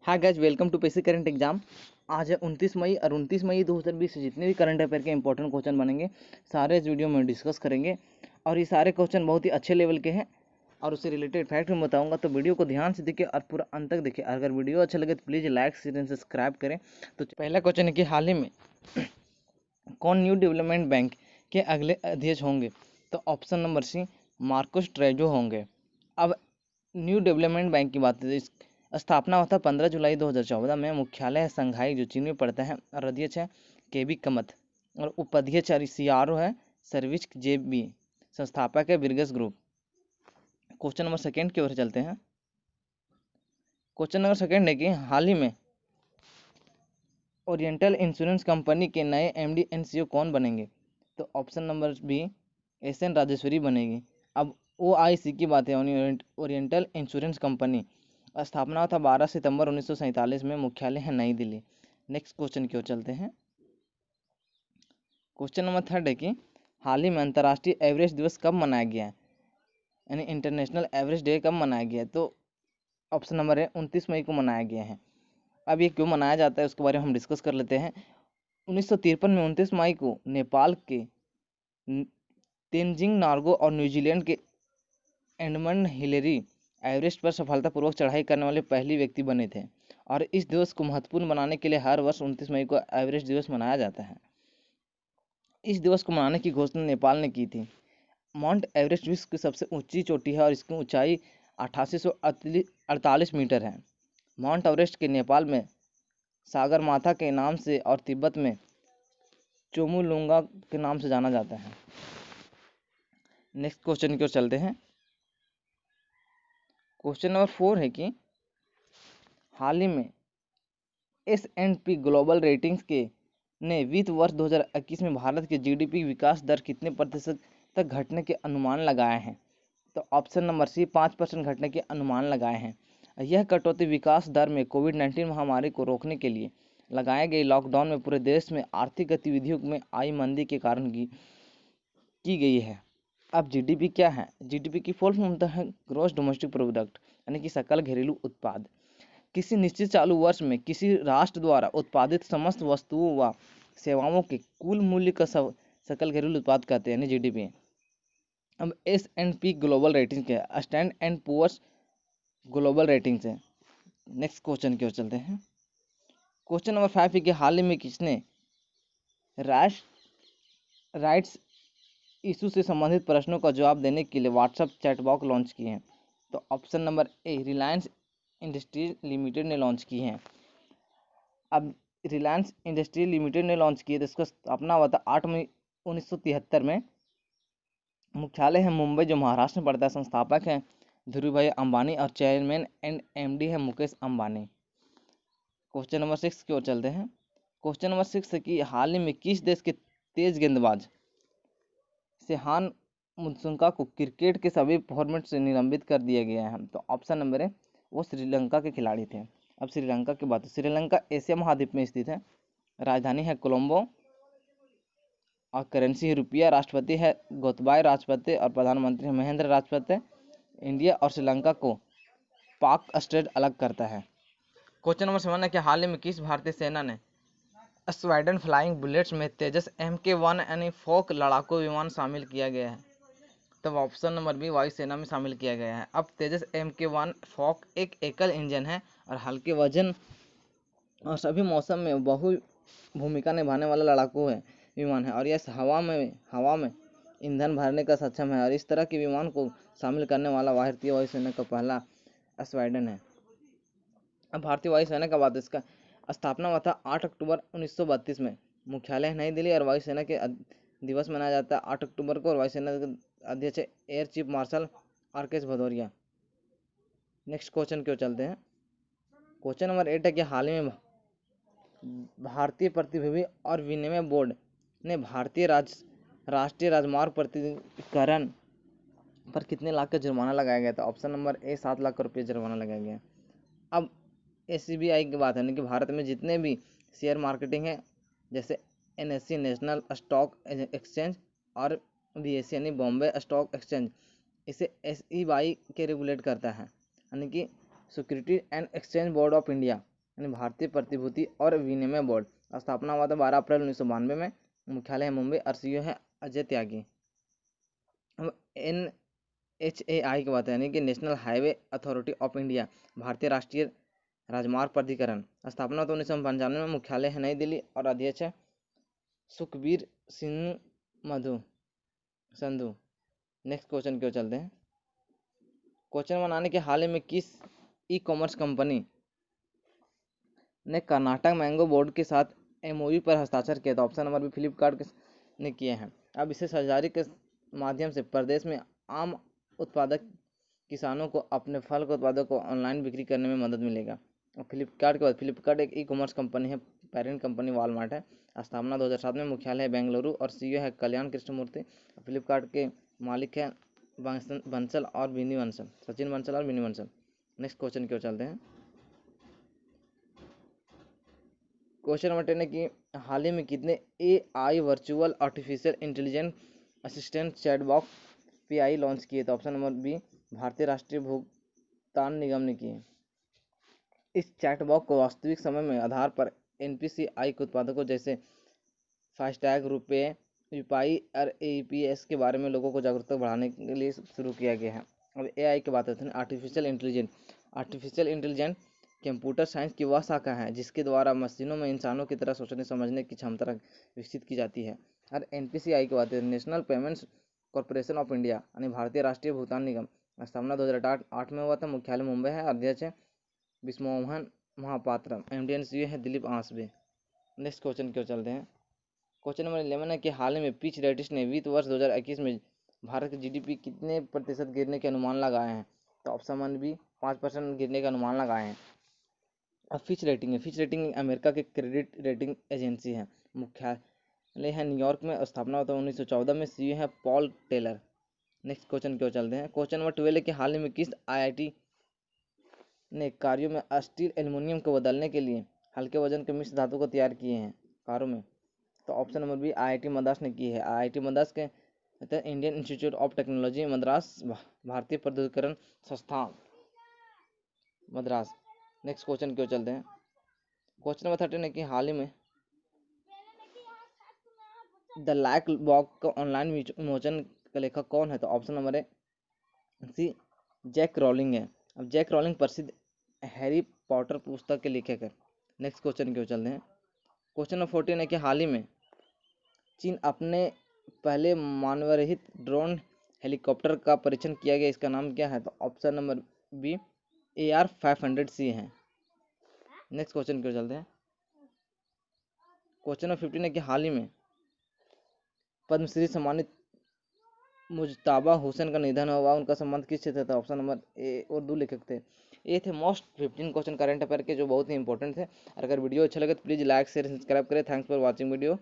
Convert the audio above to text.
हाँ guys, welcome to पेसी current exam. आज है 29 मई और 29 मई 2020 से जितने भी करंट अफेयर के इंपॉर्टेंट क्वेश्चन बनेंगे सारे इस वीडियो में डिस्कस करेंगे। और ये सारे क्वेश्चन बहुत ही अच्छे लेवल के हैं और उससे रिलेटेड फैक्ट में बताऊंगा, तो वीडियो को ध्यान से देखिए और पूरा अंत तक देखिए। अगर वीडियो अच्छा लगे तो please like share and subscribe करें। तो पहला क्वेश्चन है कि हाल ही में कौन न्यू डेवलपमेंट बैंक के अगले अध्यक्ष होंगे? तो option number C, Marcos Trejo होंगे। अब न्यू डेवलपमेंट बैंक की बात है, स्थापना हुआ था 15 जुलाई 2014 में। मुख्यालय है संघाई जो चीन में पड़ता है, और अध्यक्ष है केबी कमत, और उपाध्यक्ष सीआरओ है सर्विस जेबी। संस्थापक है बिरगस ग्रुप। क्वेश्चन नंबर सेकंड की ओर चलते हैं। क्वेश्चन नंबर सेकंड है कि हाल ही में ओरिएंटल इंश्योरेंस कंपनी के नए एमडी एंड सीईओ कौन बनेंगे? तो option number B, SN Rajeshwari बनेगी। अब ओआईसी की बात है, ओरिएंटल इंश्योरेंस कंपनी, स्थापना हुआ था 12 सितंबर 1947 में। मुख्यालय है नई दिल्ली। नेक्स्ट क्वेश्चन की ओर चलते हैं। क्वेश्चन नंबर थर्ड है कि हाल ही में अंतर्राष्ट्रीय एवरेस्ट दिवस कब मनाया गया है, यानी इंटरनेशनल एवरेस्ट डे कब मनाया गया है? तो ऑप्शन नंबर है 29 मई को मनाया गया है। अब ये क्यों मनाया जाता है उसके बारे में हम डिस्कस कर लेते हैं। 1953 में 29 मई को नेपाल के तेनजिंग नार्गो और न्यूजीलैंड के एडमंड हिलेरी एवरेस्ट पर सफलतापूर्वक चढ़ाई करने वाले पहले व्यक्ति बने थे। और इस दिवस को महत्वपूर्ण बनाने के लिए हर वर्ष 29 मई को एवरेस्ट दिवस मनाया जाता है। इस दिवस को मनाने की घोषणा नेपाल ने की थी। माउंट एवरेस्ट विश्व की सबसे ऊंची चोटी है और इसकी ऊंचाई 8848 मीटर है। माउंट एवरेस्ट के नेपाल में सागरमाथा के नाम से और तिब्बत में चोमुलुंगा के नाम से जाना जाता है। नेक्स्ट क्वेश्चन की ओर चलते हैं। क्वेश्चन नंबर 4 है कि हाल ही में S&P ग्लोबल रेटिंग्स के ने वित्त वर्ष 2021 में भारत के जीडीपी विकास दर कितने प्रतिशत तक घटने के अनुमान लगाए हैं? तो ऑप्शन नंबर सी, 5% घटने के अनुमान लगाए हैं। यह कटौती विकास दर में कोविड-19 महामारी को रोकने के लिए लगाए गए लॉकडाउन में पूरे देश में आर्थिक गतिविधियों में आई मंदी के कारण की गई है। अब जीडीपी क्या है? जीडीपी की फुल फॉर्म होता है ग्रॉस डोमेस्टिक प्रोडक्ट, यानी कि सकल घरेलू उत्पाद। किसी निश्चित चालू वर्ष में किसी राष्ट्र द्वारा उत्पादित समस्त वस्तुओं व सेवाओं के कुल मूल्य का सकल घरेलू उत्पाद कहते हैं, यानी जीडीपी। अब S&P ग्लोबल रेटिंग क्या है? Stand and Poor's global rating है। नेक्स्ट क्वेश्चन की ओर चलते हैं। क्वेश्चन नंबर 5 है कि हाल ही में किसने राइट्स इशू से संबंधित प्रश्नों का जवाब देने के लिए व्हाट्सएप चैटबॉक्स लॉन्च किए हैं? तो option number A, Reliance industries limited ने लॉन्च की हैं। अब रिलायंस इंडस्ट्री लिमिटेड ने लॉन्च की है, तो इसका स्थापना हुआ था 8 मई 1973 में। मुख्यालय है मुंबई जो महाराष्ट्र में पड़ता है। संस्थापक हैं धीरू भाई अंबानी और चेयरमैन एंड एमडी है मुकेश अंबानी। क्वेश्चन नंबर 6 की ओर चलते हैं। क्वेश्चन नंबर 6 है कि हाल ही में किस देश के तेज गेंदबाज सेहान मुनसुंका को क्रिकेट के सभी फॉर्मेट से निलंबित कर दिया गया है? तो ऑप्शन नंबर है, वो श्रीलंका के खिलाड़ी थे। अब श्रीलंका की बात है। श्रीलंका एशिया महाद्वीप में स्थित है। राजधानी है कोलंबो और करेंसी है रुपया। राष्ट्रपति है गोतबाय राजपक्षे और प्रधानमंत्री है महेंद्र राजपक्षे। इंडिया और श्रीलंका को पाक स्टेट अलग करता है। क्वेश्चन नंबर 7 है कि हाल ही में किस भारतीय सेना ने स्वीडन फ्लाइंग बुलेट्स में तेजस MK1 यानी फोक लड़ाकू विमान शामिल किया गया है? तब ऑप्शन नंबर बी, वायुसेना में शामिल किया गया है। अब तेजस MK1 फोक एक एकल इंजन है और हल्के वजन और सभी मौसम में बहु भूमिका निभाने वाला लड़ाकू है विमान है, और यह हवा में ईंधन भरने का सक्षम है। और इस तरह के विमान को शामिल करने वाला भारतीय वायुसेना का पहला स्क्वाड्रन है। अब भारतीय वायुसेना का बात, इसका स्थापना हुआ था 8 अक्टूबर 1932 में। मुख्यालय नई दिल्ली और वायुसेना के दिवस मनाया जाता है 8 अक्टूबर को। और वायुसेना के अध्यक्ष air chief marshal RK Bhadauria. Next question की ओर चलते हैं। क्वेश्चन नंबर 8 है कि हाल ही में भारतीय प्रतिभूति और विनिमय बोर्ड ने भारतीय राष्ट्रीय राजमार्ग प्राधिकरण पर कितने लाख का जुर्माना लगाया गया था? ऑप्शन नंबर ए, 7 लाख रुपये जुर्माना लगाया गया। अब SBI की बात है कि भारत में जितने भी शेयर मार्केटिंग है, जैसे NSE नेशनल स्टॉक एक्सचेंज और BSE यानी बॉम्बे स्टॉक एक्सचेंज, इसे SEBI के रेगुलेट करता है, यानी कि security and exchange board of India. यानी भारतीय प्रतिभूति और विनिमय बोर्ड। स्थापना हुआ था 12 अप्रैल 1992 में। मुख्यालय है मुंबई और सीईओ है अजय त्यागी। अब NHAI की बात है, यानी कि national highway authority of India, भारतीय राष्ट्रीय राजमार्ग प्राधिकरण। स्थापना तो 1995 में। मुख्यालय है नई दिल्ली और अध्यक्ष है सुखबीर सिंह मधु संधू। नेक्स्ट क्वेश्चन क्यों चलते हैं। क्वेश्चन बनाने के हाल ही में किस ई कॉमर्स कंपनी ने कर्नाटक मैंगो बोर्ड के साथ MOU पर हस्ताक्षर किया था। ऑप्शन नंबर बी फ्लिपकार्ट ने किए हैं। अब इसे साझेदारी के माध्यम से प्रदेश में आम उत्पादक किसानों को अपने फल के उत्पादों को ऑनलाइन बिक्री करने में मदद मिलेगा। और फ्लिपकार्ट के बाद फ्लिपकार्ट एक ई कॉमर्स कंपनी है, पेरेंट कंपनी वॉलमार्ट है। स्थापना 2007 में। मुख्यालय है बेंगलुरु और सीईओ है कल्याण कृष्णमूर्ति। फ्लिपकार्ट के मालिक है बंसल और बिनी बंसल, सचिन बंसल और बिनी बंसल। नेक्स्ट क्वेश्चन क्यों चलते हैं। क्वेश्चन नंबर 10 है कि हाल ही में कितने AI virtual artificial intelligence assistant chatbot PI launch किए। तो ऑप्शन नंबर बी भारतीय राष्ट्रीय भुगतान निगम ने किए। इस चैटबॉट को वास्तविक समय में आधार पर NPCI के उत्पादकों जैसे फास्टैग, रुपए, यूपीआई और APS के बारे में लोगों को जागरूकता बढ़ाने के लिए शुरू किया गया है। अब AI की बात करते हैं। आर्टिफिशियल इंटेलिजेंस कंप्यूटर साइंस की वह शाखा है जिसके द्वारा मशीनों में इंसानों की तरह सोचने समझने की क्षमता विकसित की जाती है। और NPCI की बात है, national payments corporation of India, यानी भारतीय राष्ट्रीय भुगतान निगम। स्थापना 2008 में हुआ था। मुख्यालय मुंबई है। अध्यक्ष है विश्वमोहन महापात्रम। MD एंड CEO है दिलीप आसबे। नेक्स्ट क्वेश्चन क्यों चलते हैं। क्वेश्चन नंबर 11 है कि हाल ही में पिच रेटिस्ट ने वित्त वर्ष 2021 में भारत की GDP कितने प्रतिशत गिरने के अनुमान लगाए हैं। तो ऑप्शन वन बी 5% गिरने का अनुमान लगाए हैं। अब फिच रेटिंग अमेरिका के क्रेडिट रेटिंग एजेंसी है। मुख्यालय है न्यूयॉर्क में। स्थापना होता है 1914 में। CEO है पॉल टेलर। नेक्स्ट क्वेश्चन क्यों चलते हैं। क्वेश्चन नंबर 12 है कि हाल ही में किस IIT ने कार्यों में स्टील एल्यूमिनियम को बदलने के लिए हल्के वजन के मिश्र धातु को तैयार किए हैं कारों में। तो option number B IIT Madras ने की है। IIT मद्रास के Indian Institute of Technology Madras, भारतीय प्रौद्योगिकी संस्थान मद्रास। नेक्स्ट क्वेश्चन क्यों चलते हैं। क्वेश्चन नंबर 13 है कि हाल ही में द ब्लैक बॉक्स का ऑनलाइन विमोचन का लेखक कौन है। तो ऑप्शन नंबर है सी जैक रॉलिंग है। अब जैक रॉलिंग प्रसिद्ध हैरी पॉटर पुस्तक के लेखक है। नेक्स्ट क्वेश्चन क्यों चलते हैं। क्वेश्चन नंबर 14 है कि हाल ही में चीन अपने पहले मानवरहित ड्रोन हेलीकॉप्टर का परीक्षण किया गया, इसका नाम क्या है। तो ऑप्शन नंबर बी AR-500C है। नेक्स्ट क्वेश्चन क्यों चलते हैं। क्वेश्चन नंबर 15 है कि हाल ही में पद्मश्री सम्मानित मुजताबा हुसैन का निधन हुआ, उनका संबंध किस क्षेत्र था। ऑप्शन नंबर ए उर्दू लेखक थे। ये थे मोस्ट 15 क्वेश्चन करंट अफेयर के जो बहुत ही इंपॉर्टेंट थे। अगर वीडियो अच्छा लगे तो प्लीज़ लाइक शेयर सब्सक्राइब करें। Thanks for watching video.